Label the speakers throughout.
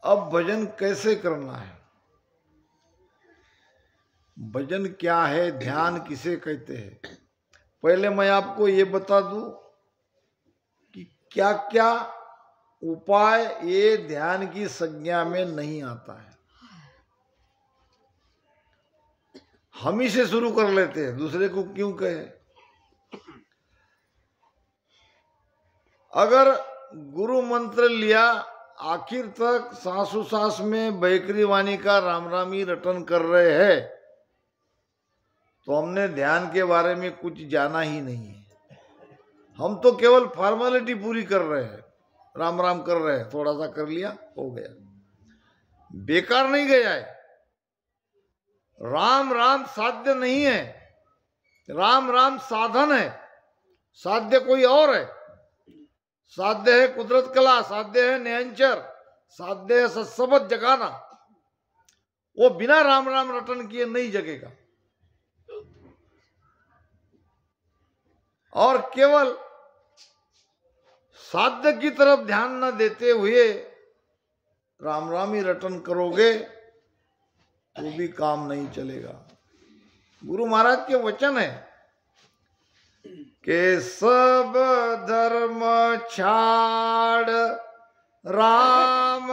Speaker 1: अब भजन कैसे करना है, भजन क्या है, ध्यान किसे कहते हैं। पहले मैं आपको ये बता दूं कि क्या क्या उपाय ये ध्यान की संज्ञा में नहीं आता है। हम ही से शुरू कर लेते हैं, दूसरे को क्यों कहे। अगर गुरु मंत्र लिया, आखिर तक सांसों सांस में बैकरी वाणी का राम राम ही रटन कर रहे हैं, तो हमने ध्यान के बारे में कुछ जाना ही नहीं है। हम तो केवल फॉर्मेलिटी पूरी कर रहे हैं, राम राम कर रहे हैं, थोड़ा सा कर लिया हो गया, बेकार नहीं गया है। राम राम साध्य नहीं है, राम राम साधन है। साध्य कोई और है, साध्य है कुदरत कला, साध्य है नियंचर, साध्य है सत्सबत जगाना। वो बिना राम राम रटन किए नहीं जगेगा। और केवल साध्य की तरफ ध्यान न देते हुए राम राम ही रटन करोगे तो भी काम नहीं चलेगा। गुरु महाराज के वचन है कि सब धर्म छाड़ राम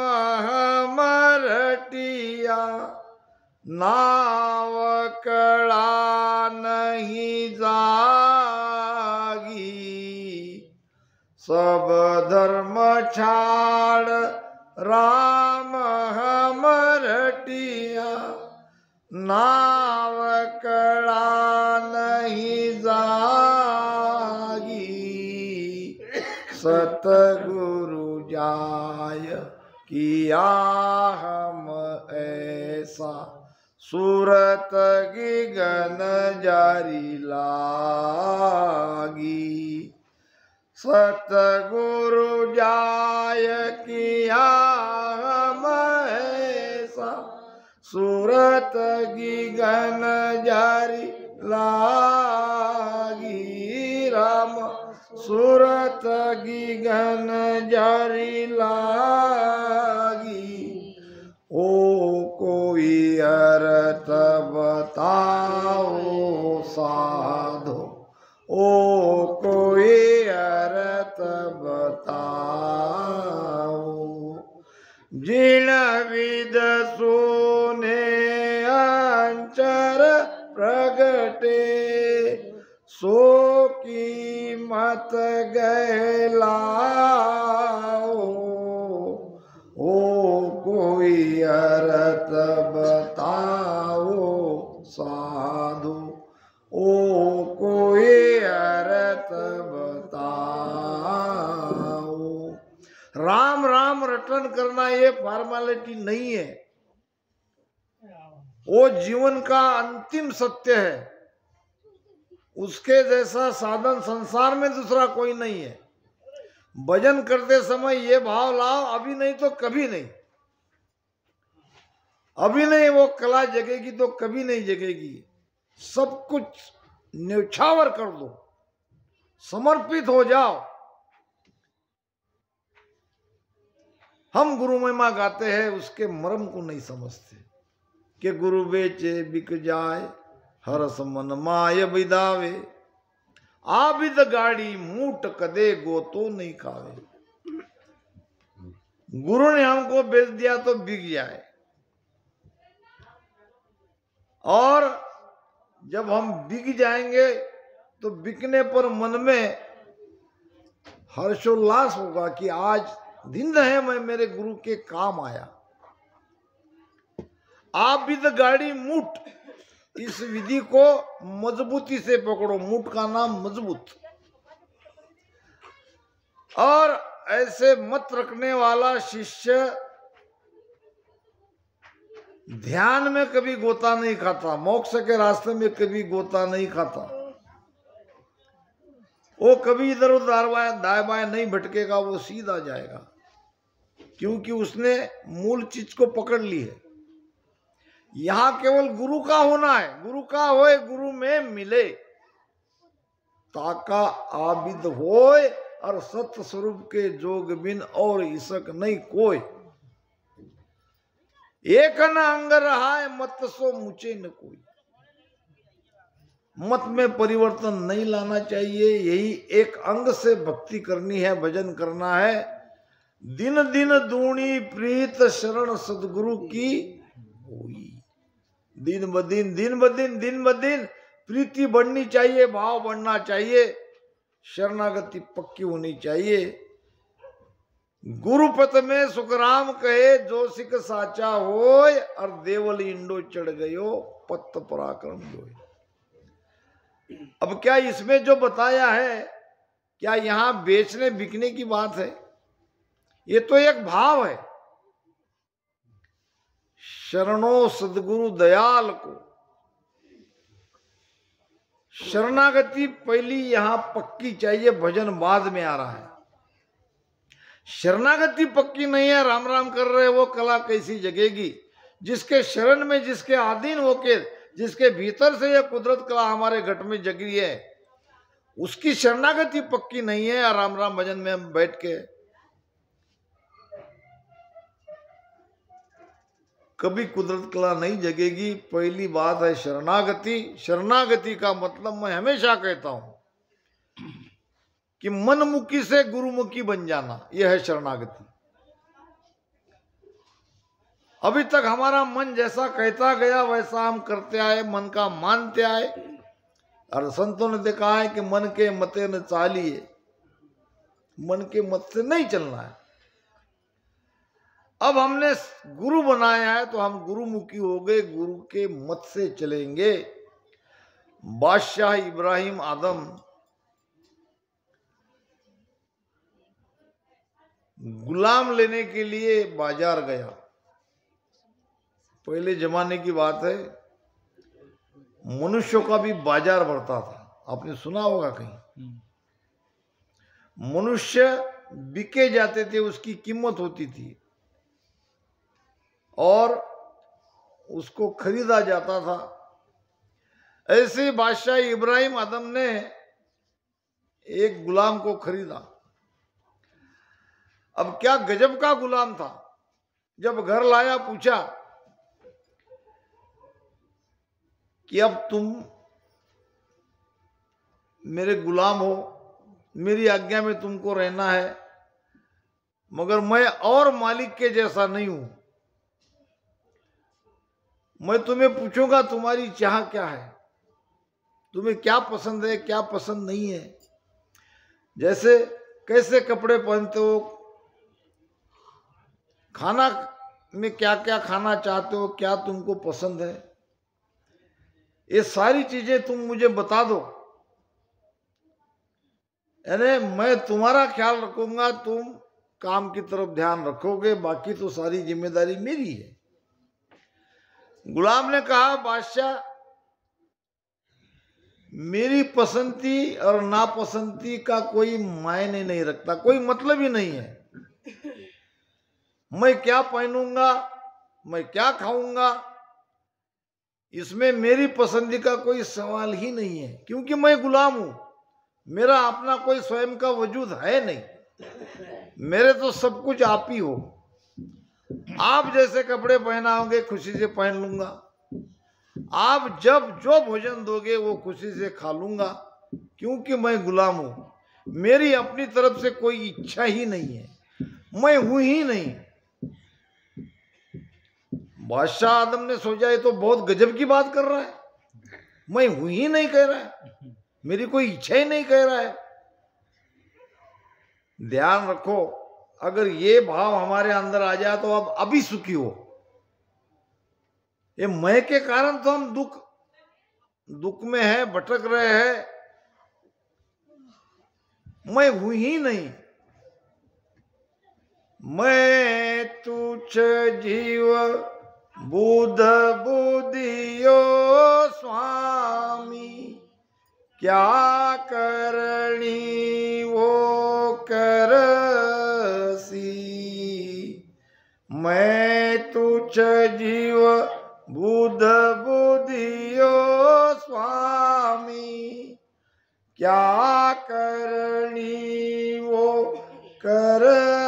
Speaker 1: हमर रटिया, नाव कड़ा नहीं जागी। सब धर्म छाड़ राम हमर रटिया, नाव कड़ा नहीं जागी। सतगुरु जाय किया हम ऐसा, सूरत गगन जारी लागी। सतगुरु जाय किया हम ऐसा, सूरत गगन जारी लागी। राम सूरत गगन जारी लागी। ओ कोई अर्थ बताओ साधो, ओ कोई अर्थ बताओ। जिन विद सुने अंचर प्रगटे, सो कीमत गहलाओ। ओ कोई अर्थ बताओ साधु, ओ कोई अर्थ बताओ। राम राम रटन करना ये फॉर्मेलिटी नहीं है, वो जीवन का अंतिम सत्य है। उसके जैसा साधन संसार में दूसरा कोई नहीं है। भजन करते समय ये भाव लाओ, अभी नहीं तो कभी नहीं, अभी नहीं वो कला जगेगी तो कभी नहीं जगेगी। सब कुछ न्यौछावर कर दो, समर्पित हो जाओ। हम गुरु महिमा गाते हैं, उसके मर्म को नहीं समझते कि गुरु बेचे बिक जाए, हरस मन माय बिदावे। आबिद गाड़ी मूट कदे गो तो नहीं खावे। गुरु ने हमको बेच दिया तो बिक जाए, और जब हम बिक जाएंगे तो बिकने पर मन में हर्षोल्लास होगा कि आज दिन है मैं मेरे गुरु के काम आया। आबिद गाड़ी मूट, इस विधि को मजबूती से पकड़ो। मूट का नाम मजबूत। और ऐसे मत रखने वाला शिष्य ध्यान में कभी गोता नहीं खाता, मोक्ष के रास्ते में कभी गोता नहीं खाता। वो कभी इधर उधर दाएं बाएं नहीं भटकेगा, वो सीधा जाएगा, क्योंकि उसने मूल चीज को पकड़ ली है। यहां केवल गुरु का होना है, गुरु का होए, गुरु में मिले, ताका आबिद होए, और सत्य स्वरूप के जोग बिन और इसक नहीं कोई। एक न अंग रहा है मत सो मुझे न कोई। मत में परिवर्तन नहीं लाना चाहिए, यही एक अंग से भक्ति करनी है, भजन करना है। दिन दिन दूनी प्रीत शरण सदगुरु की हुई। दिन ब दिन प्रीति बढ़नी चाहिए, भाव बढ़ना चाहिए, शरणागति पक्की होनी चाहिए। गुरुपत में सुखराम कहे जो सिख साचा होय, और देवल इंडो चढ़ गयो पत्त पराक्रम जोय। अब क्या इसमें जो बताया है, क्या यहां बेचने बिकने की बात है? ये तो एक भाव है। शरणो सदगुरु दयाल को, शरणागति पहली यहां पक्की चाहिए, भजन बाद में आ रहा है। शरणागति पक्की नहीं है, राम राम कर रहे वो कला कैसी जगेगी? जिसके शरण में, जिसके अधीन होके, जिसके भीतर से यह कुदरत कला हमारे घट में जगी है, उसकी शरणागति पक्की नहीं है। राम राम भजन में हम बैठ के कभी कुदरत कला नहीं जगेगी। पहली बात है शरणागति। शरणागति का मतलब मैं हमेशा कहता हूं कि मनमुखी से गुरुमुखी बन जाना, यह है शरणागति। अभी तक हमारा मन जैसा कहता गया वैसा हम करते आए, मन का मानते आए, और संतों ने देखा है कि मन के मते न चालिए, मन के मत से नहीं चलना है। अब हमने गुरु बनाया है तो हम गुरुमुखी हो गए, गुरु के मत से चलेंगे। बादशाह इब्राहिम आदम गुलाम लेने के लिए बाजार गया। पहले जमाने की बात है, मनुष्यों का भी बाजार बढ़ता था। आपने सुना होगा कहीं, मनुष्य बिके जाते थे, उसकी कीमत होती थी और उसको खरीदा जाता था। ऐसे बादशाह इब्राहिम आदम ने एक गुलाम को खरीदा। अब क्या गजब का गुलाम था। जब घर लाया पूछा कि अब तुम मेरे गुलाम हो, मेरी आज्ञा में तुमको रहना है, मगर मैं और मालिक के जैसा नहीं हूं। मैं तुम्हें पूछूंगा तुम्हारी चाह क्या है, तुम्हें क्या पसंद है, क्या पसंद नहीं है। जैसे कैसे कपड़े पहनते हो, खाना में क्या क्या खाना चाहते हो, क्या तुमको पसंद है, ये सारी चीजें तुम मुझे बता दो। यानी मैं तुम्हारा ख्याल रखूंगा, तुम काम की तरफ ध्यान रखोगे, बाकी तो सारी जिम्मेदारी मेरी है। गुलाम ने कहा, बादशाह मेरी पसंदी और नापसंदी का कोई मायने नहीं रखता, कोई मतलब ही नहीं है। मैं क्या पहनूंगा, मैं क्या खाऊंगा, इसमें मेरी पसंदी का कोई सवाल ही नहीं है, क्योंकि मैं गुलाम हूं। मेरा अपना कोई स्वयं का वजूद है नहीं, मेरे तो सब कुछ आप ही हो। आप जैसे कपड़े पहनाओगे खुशी से पहन लूंगा, आप जब जो भोजन दोगे वो खुशी से खा लूंगा, क्योंकि मैं गुलाम हूं। मेरी अपनी तरफ से कोई इच्छा ही नहीं है, मैं हूं ही नहीं। बादशाह आदम ने सोचा ये तो बहुत गजब की बात कर रहा है, मैं हूं ही नहीं कह रहा है, मेरी कोई इच्छा ही नहीं कह रहा है। ध्यान रखो, अगर ये भाव हमारे अंदर आ जाए तो अब अभी सुखी हो। ये मैं के कारण तो हम दुख में है, भटक रहे हैं। मैं हूं ही नहीं, मैं तुच्छ जीव बुध बुधियो स्वामी, क्या करनी वो करसी। मैं तुच्छ जीव बुध बुधियो स्वामी, क्या करनी वो करसी।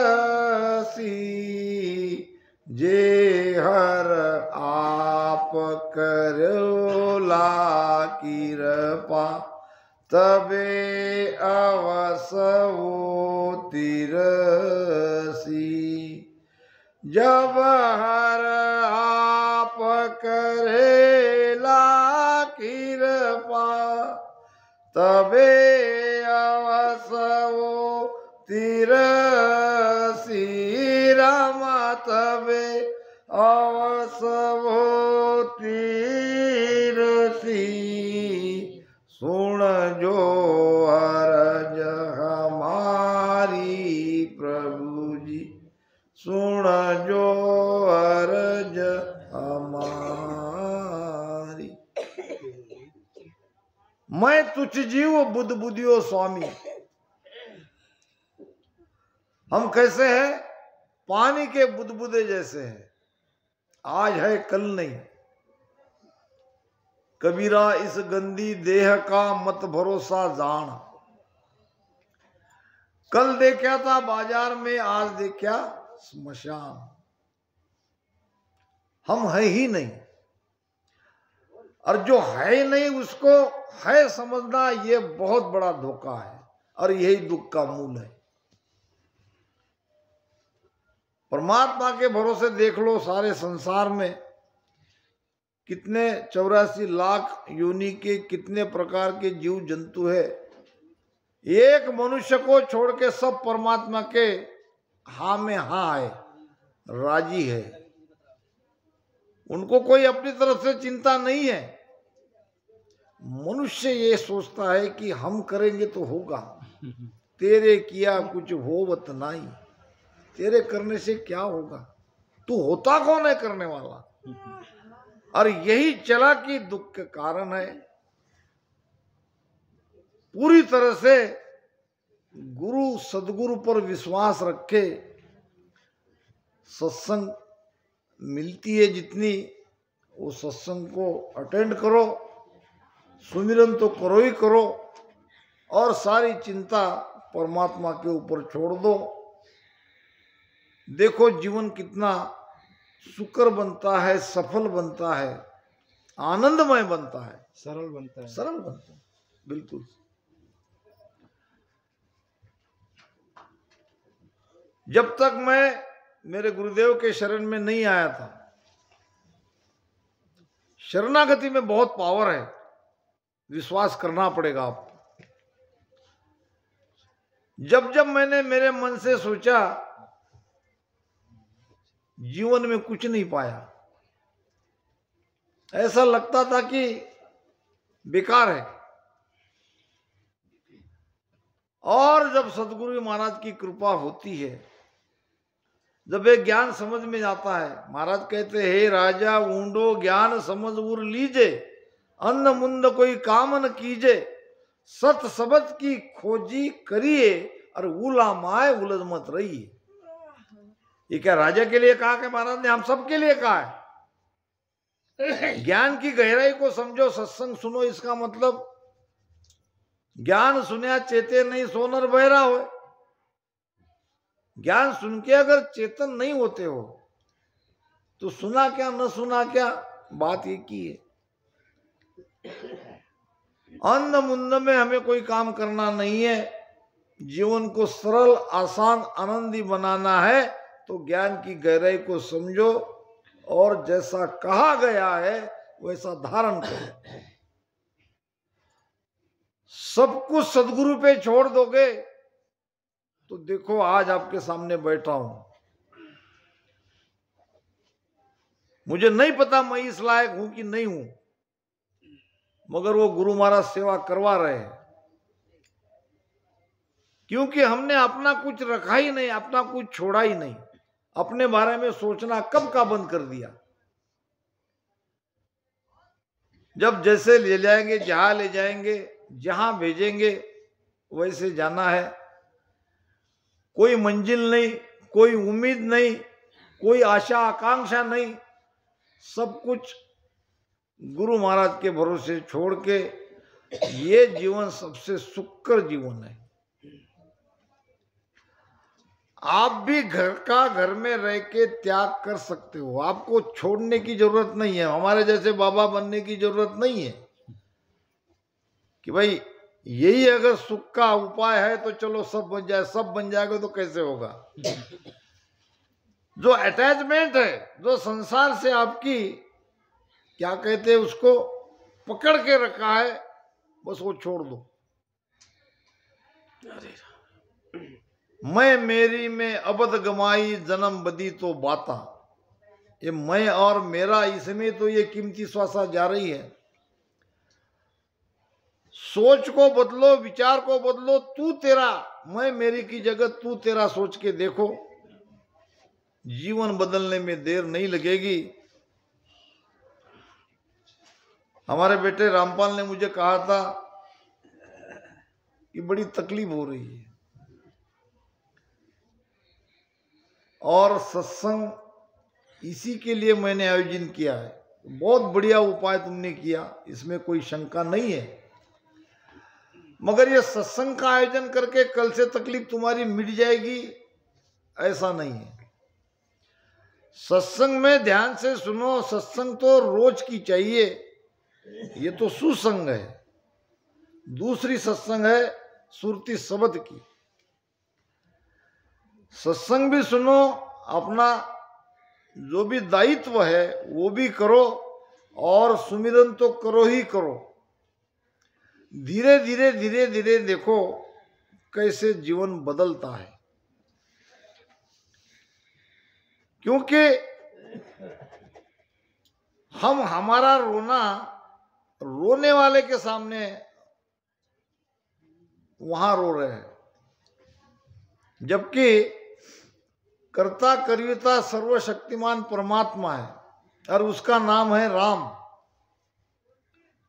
Speaker 1: जे हर आप करो ला कृपा, तबे अवसवो तिरसी। जब हर आप करेला कृपा, तबे अवसवो तिरसी। रामा तबे अवसवो तिरसी। सुन जो अरज हमारी प्रभु जी, सुन जो अरज हमारी। मैं तुझ जीव बुद्ध बुद्धियो स्वामी। हम कैसे हैं? पानी के बुदबुदे जैसे हैं, आज है कल नहीं। कबीरा इस गंदी देह का मत भरोसा जान। कल देखा था बाजार में, आज देखा स्मशान। हम है ही नहीं, और जो है नहीं उसको है समझना, ये बहुत बड़ा धोखा है, और यही दुख का मूल है। परमात्मा के भरोसे देख लो, सारे संसार में कितने 84 लाख योनि के कितने प्रकार के जीव जंतु है। एक मनुष्य को छोड़ के सब परमात्मा के हाँ में हाँ है, राजी है। उनको कोई अपनी तरफ से चिंता नहीं है। मनुष्य ये सोचता है कि हम करेंगे तो होगा, तेरे किया कुछ होवत नहीं। तेरे करने से क्या होगा? तू होता कौन है करने वाला? और यही चालाकी दुख के कारण है। पूरी तरह से गुरु सदगुरु पर विश्वास रखे, सत्संग मिलती है जितनी, वो सत्संग को अटेंड करो, सुमिरन तो करो ही करो, और सारी चिंता परमात्मा के ऊपर छोड़ दो। देखो जीवन कितना सुकर बनता है, सफल बनता है, आनंदमय बनता है,
Speaker 2: सरल बनता है,
Speaker 1: सरल बनता है। बिल्कुल। जब तक मैं मेरे गुरुदेव के शरण में नहीं आया था, शरणागति में बहुत पावर है, विश्वास करना पड़ेगा आपको। जब जब मैंने मेरे मन से सोचा, जीवन में कुछ नहीं पाया, ऐसा लगता था कि बेकार है। और जब सदगुरु महाराज की कृपा होती है, जब एक ज्ञान समझ में आता है, महाराज कहते हैं, हे राजा ऊंडो ज्ञान समझ उर लीजे, अन्न मुंद कोई काम न कीजे, सत शब्द की खोजी करिए, और उला माए उलझ मत रहिए। ये क्या राजा के लिए कहा कि महाराज ने? हम सबके लिए कहा है। ज्ञान की गहराई को समझो, सत्संग सुनो। इसका मतलब ज्ञान सुनिया चेते नहीं, सोनर बहरा हो। ज्ञान सुन के अगर चेतन नहीं होते हो तो सुना क्या न सुना क्या, बात एक ही है। अंध मुंद में हमें कोई काम करना नहीं है। जीवन को सरल, आसान, आनंदी बनाना है तो ज्ञान की गहराई को समझो, और जैसा कहा गया है वैसा धारण करो। सब कुछ सदगुरु पे छोड़ दोगे तो देखो आज आपके सामने बैठा हूं। मुझे नहीं पता मैं इस लायक हूं कि नहीं हूं, मगर वो गुरु महाराज सेवा करवा रहे हैं, क्योंकि हमने अपना कुछ रखा ही नहीं, अपना कुछ छोड़ा ही नहीं। अपने बारे में सोचना कब का बंद कर दिया। जब जैसे ले जाएंगे, जहां ले जाएंगे, जहां भेजेंगे वैसे जाना है। कोई मंजिल नहीं, कोई उम्मीद नहीं, कोई आशा आकांक्षा नहीं, सब कुछ गुरु महाराज के भरोसे छोड़ के, ये जीवन सबसे सुखकर जीवन है। आप भी घर में रह के त्याग कर सकते हो, आपको छोड़ने की जरूरत नहीं है, हमारे जैसे बाबा बनने की जरूरत नहीं है कि भाई यही अगर सुख का उपाय है तो चलो सब बन जाए, सब बन जाएगा तो कैसे होगा। जो अटैचमेंट है, जो संसार से आपकी क्या कहते हैं उसको पकड़ के रखा है, बस वो छोड़ दो। मैं मेरी में अबद गमाई जन्म बदी तो बाता, ये मैं और मेरा, इसमें तो ये कीमती श्वासा जा रही है। सोच को बदलो, विचार को बदलो, तू तेरा, मैं मेरी की जगह तू तेरा सोच के देखो, जीवन बदलने में देर नहीं लगेगी। हमारे बेटे रामपाल ने मुझे कहा था कि बड़ी तकलीफ हो रही है और सत्संग इसी के लिए मैंने आयोजन किया है। बहुत बढ़िया उपाय तुमने किया, इसमें कोई शंका नहीं है, मगर ये सत्संग का आयोजन करके कल से तकलीफ तुम्हारी मिट जाएगी, ऐसा नहीं है। सत्संग में ध्यान से सुनो, सत्संग तो रोज की चाहिए, ये तो सुसंग है। दूसरी सत्संग है सुरती शब्द की। सत्संग भी सुनो, अपना जो भी दायित्व है वो भी करो, और सुमिरन तो करो ही करो। धीरे धीरे धीरे धीरे देखो कैसे जीवन बदलता है, क्योंकि हम हमारा रोना रोने वाले के सामने वहां रो रहे हैं, जबकि कर्ता कर्ता सर्वशक्तिमान परमात्मा है और उसका नाम है राम।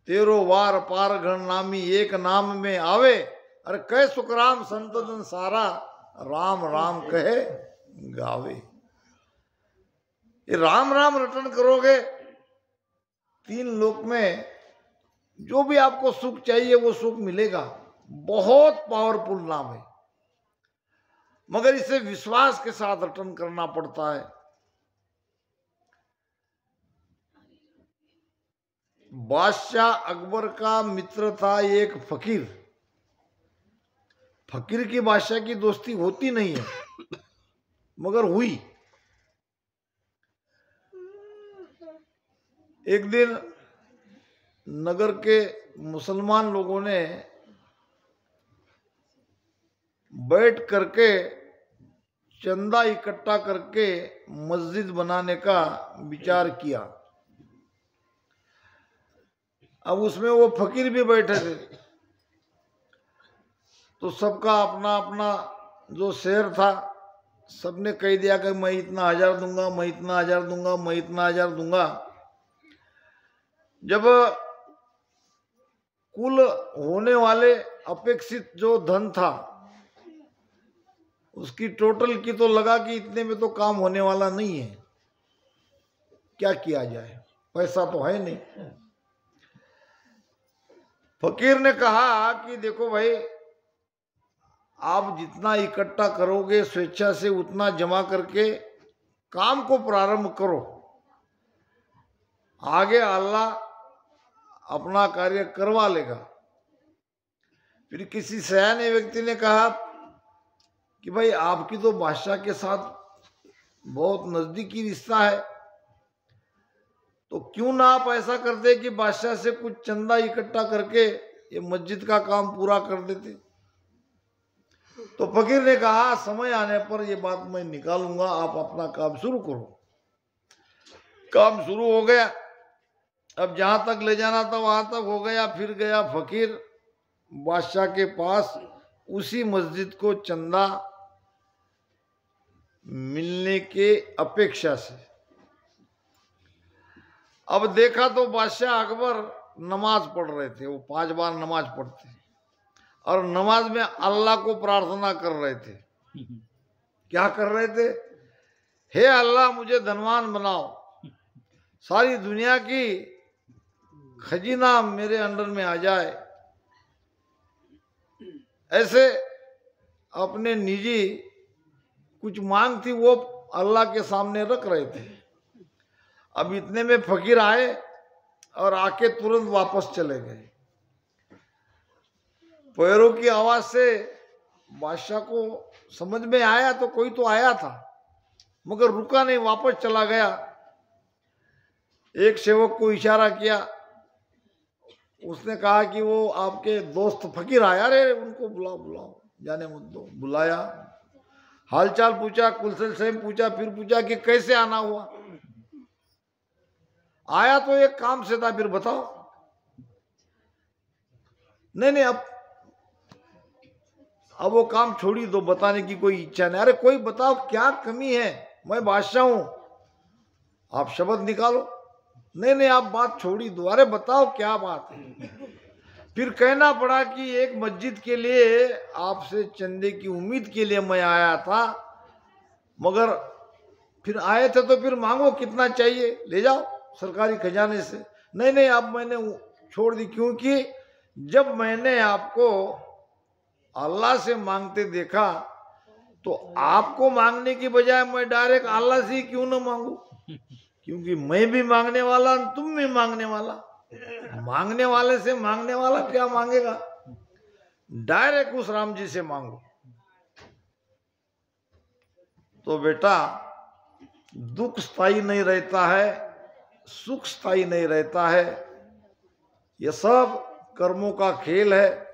Speaker 1: तेरो वार पार गण नामी एक नाम में आवे, अरे कह सुखराम संतन सारा, राम राम कहे गावे। ये राम राम रटन करोगे, तीन लोक में जो भी आपको सुख चाहिए वो सुख मिलेगा। बहुत पावरफुल नाम है, मगर इसे विश्वास के साथ रटन करना पड़ता है। बादशाह अकबर का मित्र था एक फकीर। फकीर की बादशाह की दोस्ती होती नहीं है, मगर हुई। एक दिन नगर के मुसलमान लोगों ने बैठ करके चंदा इकट्ठा करके मस्जिद बनाने का विचार किया। अब उसमें वो फकीर भी बैठे थे, तो सबका अपना अपना जो शेर था, सबने कह दिया कि मैं इतना 1000 दूंगा, मैं इतना 1000 दूंगा, मैं इतना 1000 दूंगा। जब कुल होने वाले अपेक्षित जो धन था उसकी टोटल की तो लगा कि इतने में तो काम होने वाला नहीं है, क्या किया जाए, पैसा तो है नहीं। फकीर ने कहा कि देखो भाई, आप जितना इकट्ठा करोगे स्वेच्छा से उतना जमा करके काम को प्रारंभ करो, आगे अल्लाह अपना कार्य करवा लेगा। फिर किसी सयाने व्यक्ति ने कहा कि भाई आपकी तो बादशाह के साथ बहुत नजदीकी रिश्ता है, तो क्यों ना आप ऐसा कर दे कि बादशाह से कुछ चंदा इकट्ठा करके ये मस्जिद का काम पूरा कर देते। तो फकीर ने कहा समय आने पर ये बात मैं निकालूंगा, आप अपना काम शुरू करो। काम शुरू हो गया, अब जहां तक ले जाना था वहां तक हो गया। फिर गया फकीर बादशाह के पास, उसी मस्जिद को चंदा मिलने के अपेक्षा से। अब देखा तो बादशाह अकबर नमाज पढ़ रहे थे, वो 5 बार नमाज पढ़ते और नमाज में अल्लाह को प्रार्थना कर रहे थे। क्या कर रहे थे? हे अल्लाह मुझे धनवान बनाओ, सारी दुनिया की खजीना मेरे अंडर में आ जाए। ऐसे अपने निजी कुछ मांग थी वो अल्लाह के सामने रख रहे थे। अब इतने में फकीर आए और आके तुरंत वापस चले गए। पैरों की आवाज से बादशाह को समझ में आया तो कोई तो आया था, मगर रुका नहीं, वापस चला गया। एक सेवक को इशारा किया, उसने कहा कि वो आपके दोस्त फकीर आया, रे उनको बुलाओ बुलाओ, जाने मत दो। बुलाया, हालचाल पूछा, कुशल क्षेम पूछा, फिर पूछा कि कैसे आना हुआ। आया तो एक काम से था, फिर बताओ। नहीं अब वो काम छोड़ी दो, बताने की कोई इच्छा नहीं। अरे कोई बताओ क्या कमी है, मैं बादशाह हूं, आप शब्द निकालो। नहीं आप बात छोड़ी दो, अरे बताओ क्या बात है। फिर कहना पड़ा कि एक मस्जिद के लिए आपसे चंदे की उम्मीद के लिए मैं आया था, मगर फिर आए थे तो फिर मांगो कितना चाहिए, ले जाओ सरकारी खजाने से। नहीं अब मैंने छोड़ दी, क्योंकि जब मैंने आपको अल्लाह से मांगते देखा तो आपको मांगने की बजाय मैं डायरेक्ट अल्लाह से ही क्यों ना मांगू, क्योंकि मैं भी मांगने वाला, तुम भी मांगने वाला। मांगने वाले से मांगने वाला क्या मांगेगा, डायरेक्ट उस राम जी से मांगो। तो बेटा, दुख स्थायी नहीं रहता है, सुख स्थायी नहीं रहता है, यह सब कर्मों का खेल है।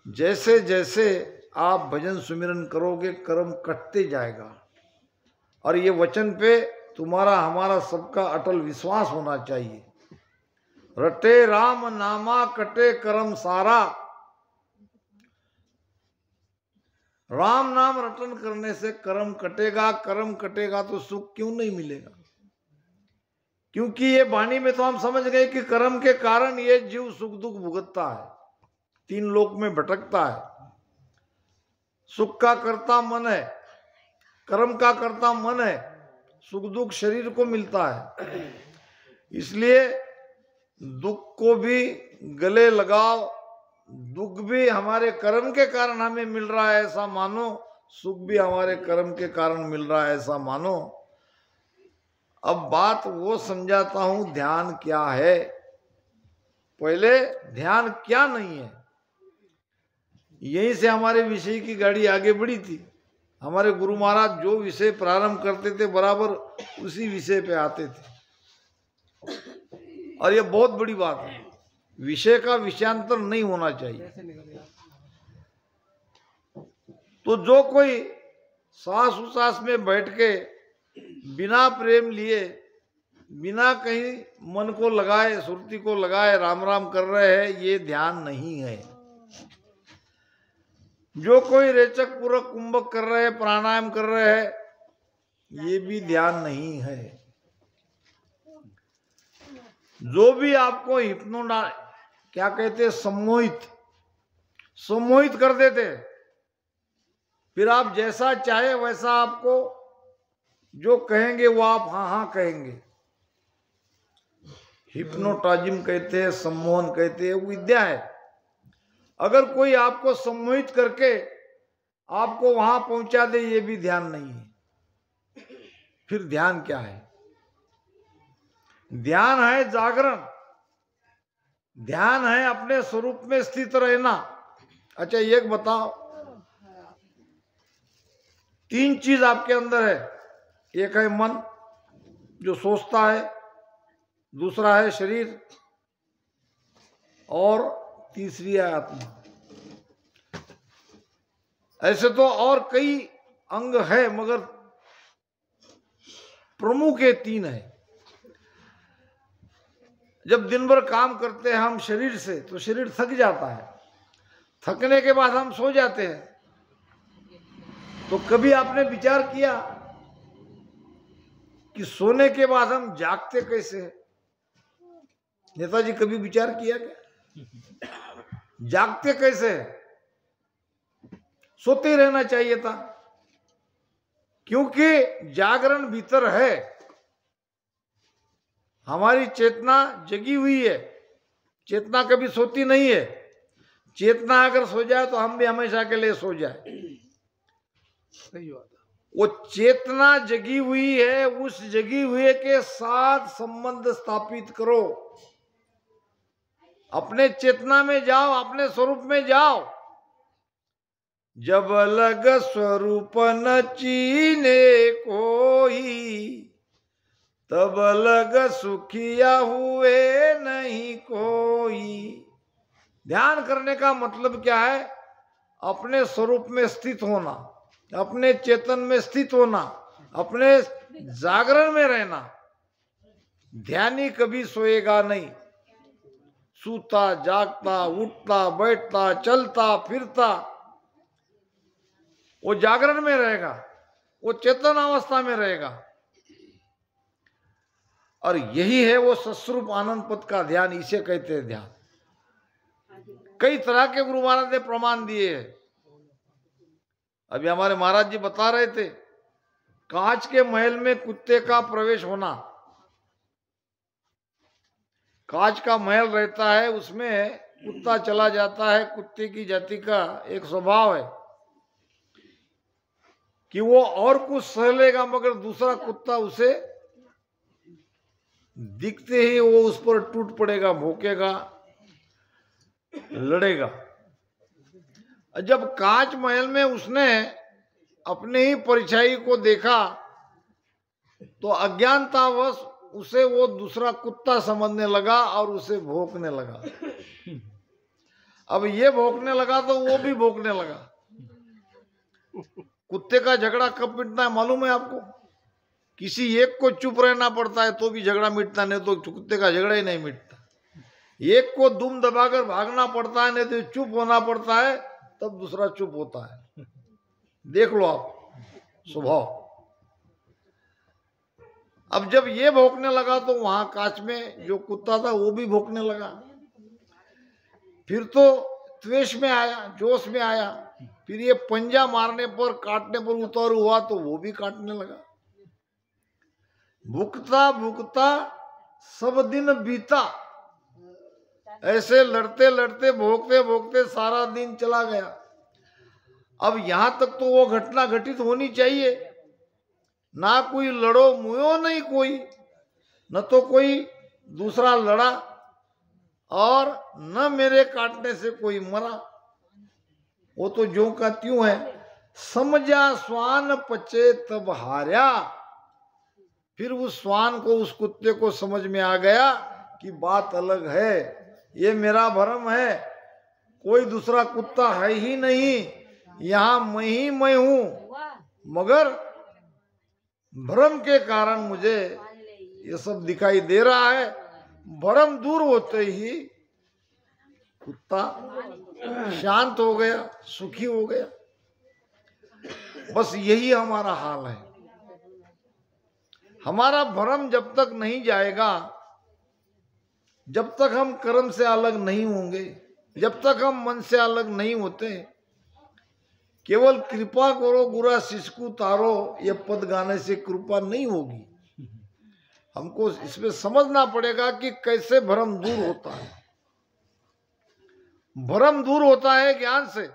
Speaker 1: जैसे जैसे आप भजन सुमिरन करोगे कर्म कटते जाएगा, और ये वचन पे तुम्हारा हमारा सबका अटल विश्वास होना चाहिए। रटे राम नामा कटे कर्म सारा। राम नाम रटन करने से कर्म कटेगा, कर्म कटेगा तो सुख क्यों नहीं मिलेगा। क्योंकि ये वाणी में तो हम समझ गए कि कर्म के कारण ये जीव सुख दुख भुगतता है, तीन लोक में भटकता है। सुख का कर्ता मन है, कर्म का कर्ता मन है, सुख दुख शरीर को मिलता है। इसलिए दुख को भी गले लगाओ, दुख भी हमारे कर्म के कारण हमें मिल रहा है ऐसा मानो, सुख भी हमारे कर्म के कारण मिल रहा है ऐसा मानो। अब बात वो समझाता हूं, ध्यान क्या है। पहले ध्यान क्या नहीं है, यहीं से हमारे विषय की गाड़ी आगे बढ़ी थी। हमारे गुरु महाराज जो विषय प्रारंभ करते थे बराबर उसी विषय पे आते थे, और ये बहुत बड़ी बात है, विषय का विषयांतर नहीं होना चाहिए। तो जो कोई सांस उसास में बैठ के बिना प्रेम लिए, बिना कहीं मन को लगाए, सुरती को लगाए राम राम कर रहे हैं, ये ध्यान नहीं है। जो कोई रेचक पूर्वक कुंभक कर रहे हैं, प्राणायाम कर रहे हैं, ये भी ध्यान नहीं है। जो भी आपको क्या कहते, सम्मोहित कर देते, फिर आप जैसा चाहे वैसा आपको जो कहेंगे वो आप हाँ हाँ कहेंगे। हिप्नोटाजिम कहते हैं, सम्मोहन कहते हैं, विद्या है। अगर कोई आपको सम्मोहित करके आपको वहां पहुंचा दे, ये भी ध्यान नहीं है। फिर ध्यान क्या है? ध्यान है जागरण, ध्यान है अपने स्वरूप में स्थित रहना। अच्छा एक बताओ, तीन चीज आपके अंदर है। एक है मन जो सोचता है, दूसरा है शरीर, और तीसरी है आत्मा। ऐसे तो और कई अंग है, मगर प्रमुख ये तीन है। जब दिन भर काम करते हैं हम शरीर से, तो शरीर थक जाता है, थकने के बाद हम सो जाते हैं। तो कभी आपने विचार किया कि सोने के बाद हम जागते कैसे हैं? नेताजी कभी विचार किया क्या? जागते कैसे हैं? सोते रहना चाहिए था, क्योंकि जागरण भीतर है। हमारी चेतना जगी हुई है, चेतना कभी सोती नहीं है। चेतना अगर सो जाए तो हम भी हमेशा के लिए सो जाए।
Speaker 2: सही बात है।
Speaker 1: वो चेतना जगी हुई है, उस जगी हुए के साथ संबंध स्थापित करो। अपने चेतना में जाओ, अपने स्वरूप में जाओ। जब अलग स्वरूप न चीने कोई, तब अलग सुखिया हुए नहीं कोई। ध्यान करने का मतलब क्या है? अपने स्वरूप में स्थित होना, अपने चेतन में स्थित होना, अपने जागरण में रहना। ध्यानी कभी सोएगा नहीं, सूता जागता, उठता बैठता, चलता फिरता, वो जागरण में रहेगा, वो चेतन अवस्था में रहेगा। और यही है वो सस्वरूप आनंद पद का ध्यान, इसे कहते हैं ध्यान। कई तरह के गुरु महाराज ने प्रमाण दिए हैं। अभी हमारे महाराज जी बता रहे थे, कांच के महल में कुत्ते का प्रवेश होना। कांच का महल रहता है, उसमें कुत्ता चला जाता है। कुत्ते की जाति का एक स्वभाव है कि वो और कुछ सह लेगा, मगर दूसरा कुत्ता उसे दिखते ही वो उस पर टूट पड़ेगा, भौंकेगा, लड़ेगा। जब कांच महल में उसने अपने ही परछाई को देखा तो अज्ञानतावश उसे वो दूसरा कुत्ता समझने लगा और उसे भौंकने लगा। अब ये भौंकने लगा तो वो भी भौंकने लगा। कुत्ते का झगड़ा कब मिटता है मालूम है आपको? किसी एक को चुप रहना पड़ता है तो भी झगड़ा मिटता, नहीं तो कुत्ते का झगड़ा ही नहीं मिटता। एक को दुम दबाकर भागना पड़ता है, नहीं तो चुप होना पड़ता है, तब दूसरा चुप होता है। देख लो आप स्वभाव। अब जब ये भौंकने लगा तो वहां कांच में जो कुत्ता था वो भी भौंकने लगा। फिर तो त्वेष में आया, जोश में आया। फिर ये पंजा मारने पर, काटने पर उतारू हुआ तो वो भी काटने लगा। भुगता भुगता सब दिन बीता। ऐसे लड़ते लड़ते, भोगते भोगते सारा दिन चला गया। अब यहां तक तो वो घटना घटित होनी चाहिए, ना कोई लड़ो मुयो नहीं कोई, न तो कोई दूसरा लड़ा और न मेरे काटने से कोई मरा। वो तो ज्यों का त्यों है। समझा स्वान पचे तब हार्या। फिर उस स्वान को, उस कुत्ते को समझ में आ गया कि बात अलग है, ये मेरा भ्रम है, कोई दूसरा कुत्ता है ही नहीं, यहां मैं ही मैं हूं। मगर भ्रम के कारण मुझे ये सब दिखाई दे रहा है। भ्रम दूर होते ही कुत्ता शांत हो गया, सुखी हो गया। बस यही हमारा हाल है। हमारा भ्रम जब तक नहीं जाएगा, जब तक हम कर्म से अलग नहीं होंगे, जब तक हम मन से अलग नहीं होते, केवल कृपा करो गुरा सिसकू तारो, ये पद गाने से कृपा नहीं होगी। हमको इसमें समझना पड़ेगा कि कैसे भ्रम दूर होता है। भ्रम दूर होता है ज्ञान से।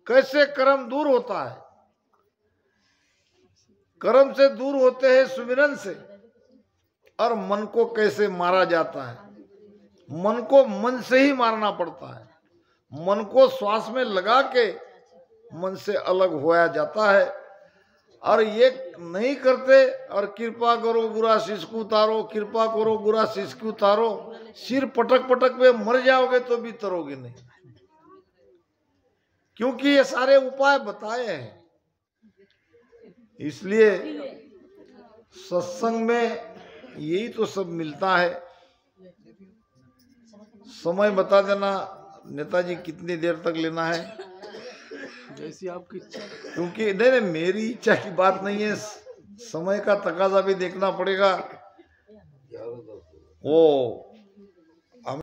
Speaker 1: कैसे कर्म दूर होता है? कर्म से दूर होते हैं सुमिरन से। और मन को कैसे मारा जाता है? मन को मन से ही मारना पड़ता है। मन को श्वास में लगा के मन से अलग होया जाता है। और ये नहीं करते और कृपा करो गुरा सिसकू तारो, कृपा करो गुरा सिसकू तारो, सिर पटक पटक पे मर जाओगे तो भी तरोगे नहीं, क्योंकि ये सारे उपाय बताए हैं। इसलिए सत्संग में यही तो सब मिलता है। समय बता देना नेताजी कितनी देर तक लेना है?
Speaker 2: जैसी आपकी इच्छा।
Speaker 1: क्योंकि नहीं, मेरी इच्छा की बात नहीं है, समय का तकाजा भी देखना पड़ेगा। वो